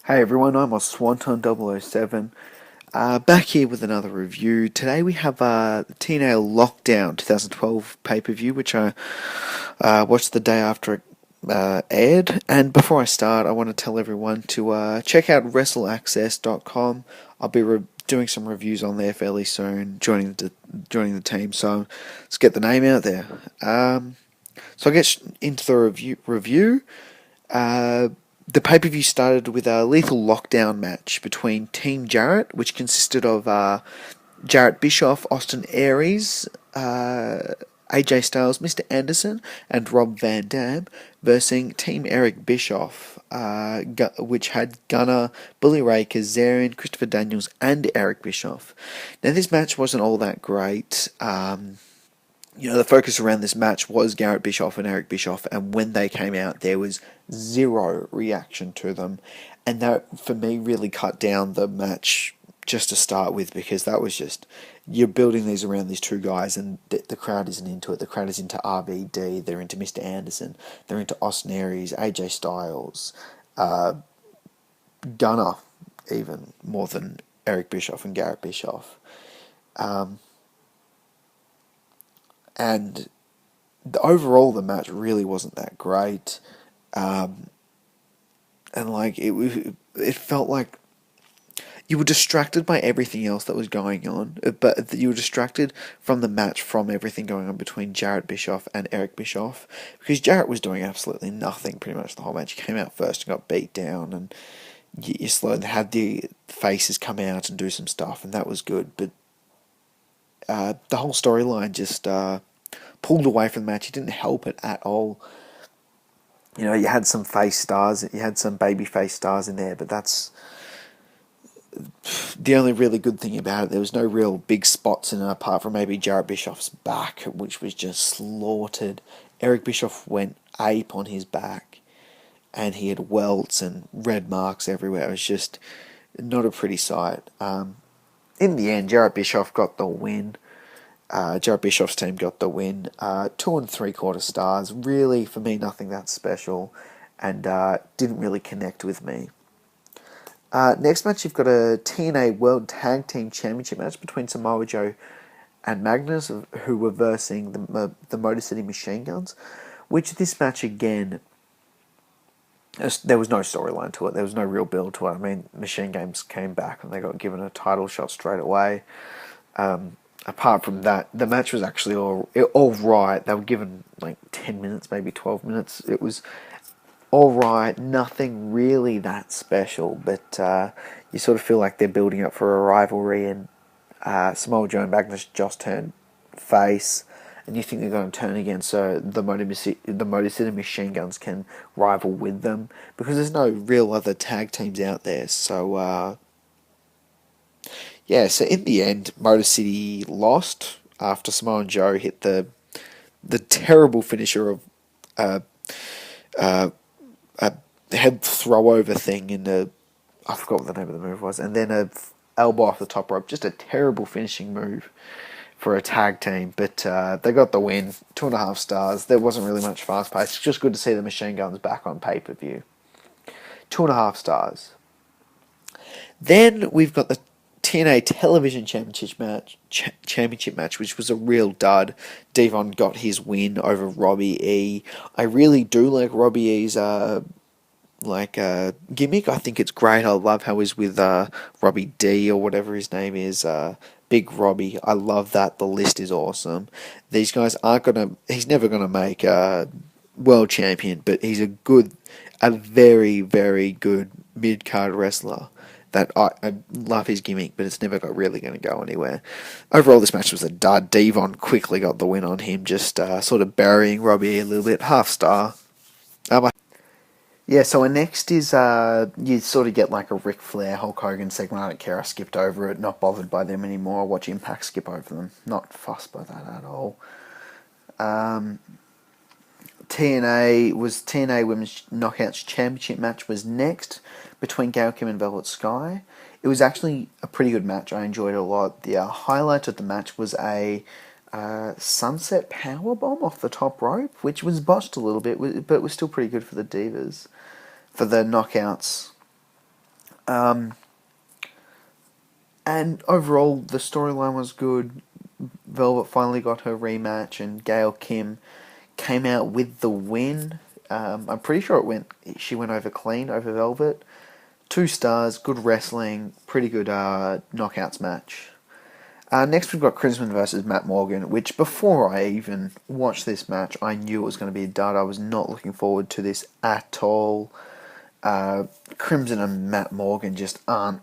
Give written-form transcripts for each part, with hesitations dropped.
Hey everyone, I'm on Swanton007, back here with another review. Today we have the TNA Lockdown 2012 pay-per-view, which I watched the day after it aired. And before I start, I want to tell everyone to check out WrestleAccess.com. I'll be doing some reviews on there fairly soon, joining the team, so let's get the name out there. So I'll get into the review. The pay-per-view started with a lethal lockdown match between Team Jarrett, which consisted of Jarrett Bischoff, Austin Aries, AJ Styles, Mr. Anderson, and Rob Van Dam, versus Team Eric Bischoff, which had Gunner, Bully Ray, Kazarian, Christopher Daniels, and Eric Bischoff. Now, this match wasn't all that great. The focus around this match was Garrett Bischoff and Eric Bischoff, and when they came out, there was zero reaction to them, and that, for me, really cut down the match just to start with, because that was just, you're building these around these two guys, and the crowd isn't into it. The crowd is into RVD, they're into Mr. Anderson, they're into Austin Aries, AJ Styles, Gunner, even more than Eric Bischoff and Garrett Bischoff. And overall, the match really wasn't that great, and it felt like you were distracted by everything else that was going on, but you were distracted from the match, from everything going on between Jarrett Bischoff and Eric Bischoff, because Jarrett was doing absolutely nothing pretty much the whole match. He came out first and got beat down, and you slowly had the faces come out and do some stuff, and that was good, but the whole storyline just pulled away from the match. He didn't help it at all. You had some face stars, you had some baby face stars in there, but that's the only really good thing about it. There was no real big spots in it, apart from maybe Jarrett Bischoff's back, which was just slaughtered. Eric Bischoff went ape on his back, and he had welts and red marks everywhere. It was just not a pretty sight. In the end, Jarrett Bischoff got the win. Jarrett Bischoff's team got the win. 2 3/4 stars. Really, for me, nothing that special, and didn't really connect with me. Next match, you've got a TNA World Tag Team Championship match between Samoa Joe and Magnus, who were versing the Motor City Machineguns, which this match, again, there was no storyline to it. There was no real build to it. I mean, Machine Games came back and they got given a title shot straight away. Apart from that, the match was actually all right. They were given like 10 minutes, maybe 12 minutes. It was all right. Nothing really that special, but you sort of feel like they're building up for a rivalry, and Samoa Joe and Magnus just turned face, and you think they're going to turn again so the Motor City Machine Guns can rival with them, because there's no real other tag teams out there. So so in the end, Motor City lost after Samoa Joe hit the terrible finisher of a head throw over thing I forgot what the name of the move was, and then a elbow off the top rope. Just a terrible finishing move for a tag team, but they got the win. 2.5 stars. There wasn't really much fast pace. It's just good to see the Machine Guns back on pay-per-view. 2.5 stars. Then we've got the TNA Television Championship match, which was a real dud. Devon got his win over Robbie E. I really do like Robbie E's gimmick. I think it's great. I love how he's with Robbie D, or whatever his name is, Big Robbie. I love that. The list is awesome. These guys he's never gonna make a world champion, but he's a very, very good mid-card wrestler. That I love his gimmick, but it's never really going to go anywhere. Overall, this match was a dud. Devon quickly got the win on him, just sort of burying Robbie a little bit. 0.5 star. So our next is, you sort of get like a Ric Flair, Hulk Hogan segment. I don't care, I skipped over it. Not bothered by them anymore. I watch Impact skip over them. Not fussed by that at all. TNA Women's Knockouts Championship match was next, between Gail Kim and Velvet Sky. It was actually a pretty good match. I enjoyed it a lot. The highlight of the match was a sunset powerbomb off the top rope, which was botched a little bit, but was still pretty good for the Divas, for the Knockouts And overall, the storyline was good. Velvet finally got her rematch, and Gail Kim came out with the win. I'm pretty sure she went over clean over Velvet. 2 stars, good wrestling, pretty good knockouts match. Next we've got Crimson versus Matt Morgan, which before I even watched this match, I knew it was going to be a dud. I was not looking forward to this at all. Crimson and Matt Morgan just aren't.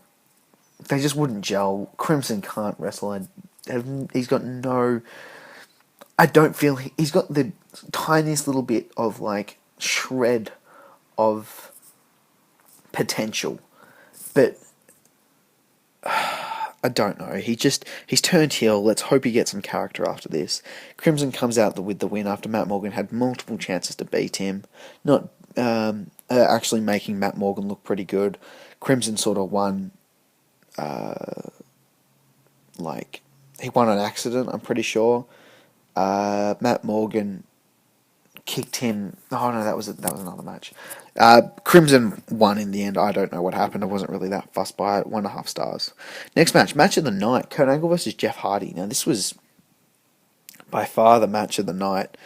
They just wouldn't gel. Crimson can't wrestle. He's got no. I don't feel he's got the tiniest little bit of like shred of potential, but I don't know. He's turned heel. Let's hope he gets some character after this. Crimson comes out with the win after Matt Morgan had multiple chances to beat him, not actually making Matt Morgan look pretty good. Crimson sort of won. He won on accident, I'm pretty sure. Matt Morgan kicked him. Oh no, that was another match. Crimson won in the end. I don't know what happened. I wasn't really that fussed by it. 1.5 stars. Next match of the night: Kurt Angle versus Jeff Hardy. Now this was by far the match of the night.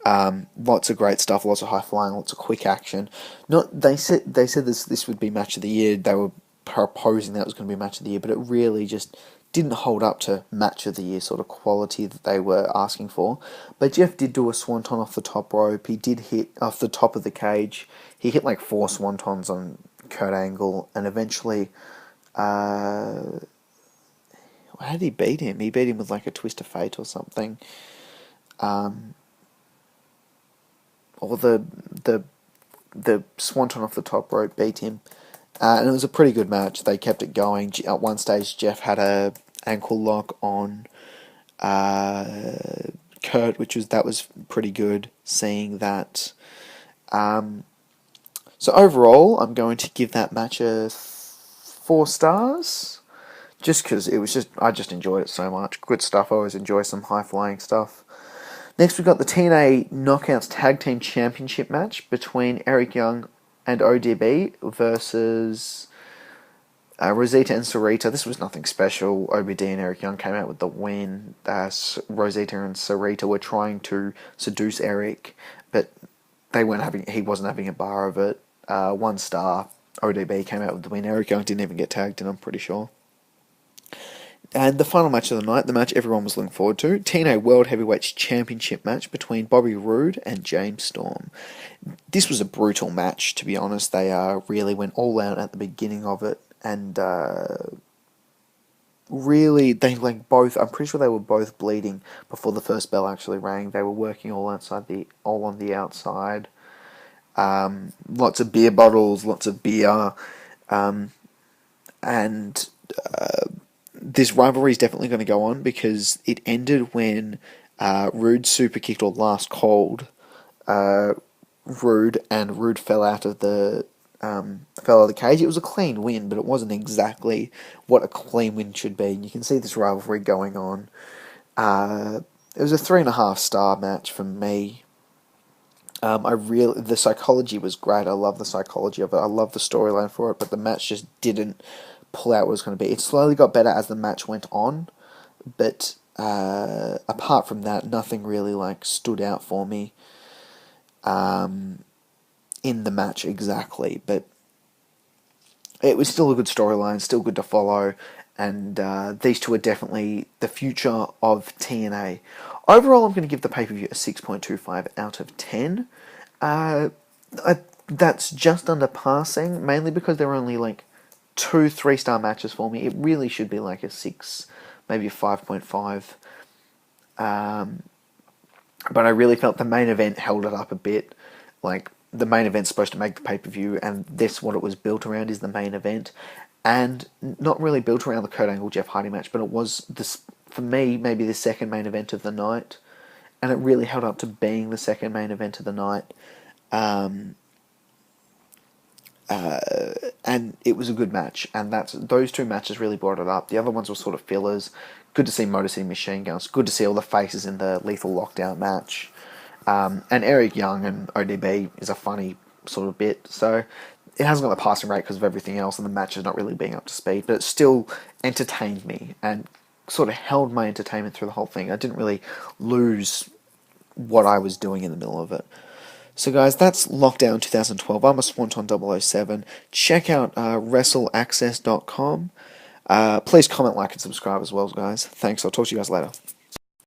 Lots of great stuff, lots of high flying, lots of quick action. They said this would be match of the year. They were proposing that was going to be match of the year, but it really just didn't hold up to match of the year sort of quality that they were asking for. But Jeff did do a swanton off the top rope. He did hit off the top of the cage. He hit like 4 swantons on Kurt Angle, and eventually, how did he beat him? He beat him with like a twist of fate or something. Or the swanton off the top rope beat him. And it was a pretty good match. They kept it going. At one stage, Jeff had a ankle lock on Kurt, that was pretty good. Seeing that. So overall, I'm going to give that match a 4 stars, just because I just enjoyed it so much. Good stuff. I always enjoy some high flying stuff. Next, we've got the TNA Knockouts Tag Team Championship match between Eric Young and ODB versus Rosita and Sarita. This was nothing special. OBD and Eric Young came out with the win. Rosita and Sarita were trying to seduce Eric, but he wasn't having a bar of it. 1 star. ODB came out with the win. Eric Young didn't even get tagged in, I'm pretty sure. And the final match of the night, the match everyone was looking forward to, TNA World Heavyweights Championship match between Bobby Roode and James Storm. This was a brutal match, to be honest. They really went all out at the beginning of it, and really, both. I'm pretty sure they were both bleeding before the first bell actually rang. They were working all on the outside. Lots of beer bottles, lots of beer, and. This rivalry is definitely going to go on because it ended when Roode super kicked or last called Roode, and Roode fell out of the cage. It was a clean win, but it wasn't exactly what a clean win should be. And you can see this rivalry going on. It was a 3.5 star match for me. The psychology was great. I love the psychology of it. I love the storyline for it, but the match just didn't pull out what it was going to be. It slowly got better as the match went on, but apart from that, nothing really stood out for me in the match exactly. But it was still a good storyline, still good to follow, and these two are definitely the future of TNA. Overall, I'm going to give the pay-per-view a 6.25 out of 10. That's just under passing, mainly because there are only 2 3-star matches for me. It really should be a 6, maybe a 5.5. But I really felt the main event held it up a bit. The main event's supposed to make the pay-per-view, and this, what it was built around, is the main event. And not really built around the Kurt Angle Jeff Hardy match, but it was, for me, maybe the second main event of the night. And it really held up to being the second main event of the night. And it was a good match, and those 2 matches really brought it up. The other ones were sort of fillers. Good to see Motor City Machine Guns. Good to see all the faces in the Lethal Lockdown match. And Eric Young and ODB is a funny sort of bit. So it hasn't got the passing rate because of everything else, and the match is not really being up to speed, but it still entertained me and sort of held my entertainment through the whole thing. I didn't really lose what I was doing in the middle of it. So guys, that's Lockdown 2012. I'm a Swanton 007. Check out WrestleAccess.com. Please comment, like, and subscribe as well, guys. Thanks. I'll talk to you guys later.